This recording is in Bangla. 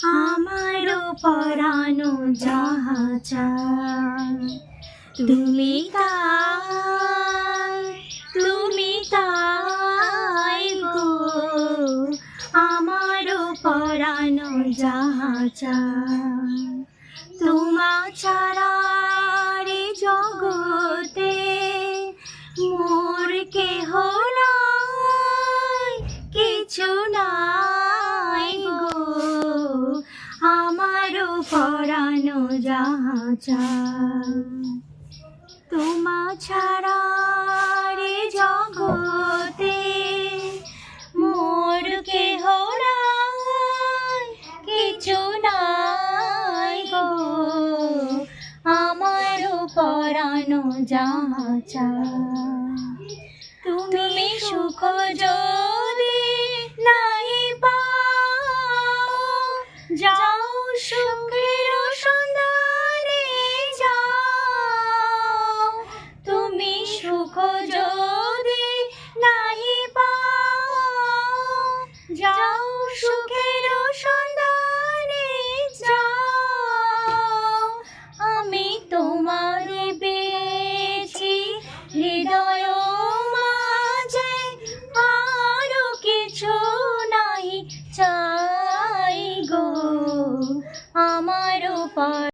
আমারও পরানো যাহা চায় তুমি তাই, তুমি তাই গো। আমারও পরানো যাহা চায় তোমা ছাড়া রে জগতে মোর কেহ নাই, কিছু নাই গো। আমারও পরানো যাহা চায় তোমা ছাড়া রে জগতে মোর কেহ নাই, কিছু নাই গো। আমারও পরানো যাহা চায় তুমি সুখ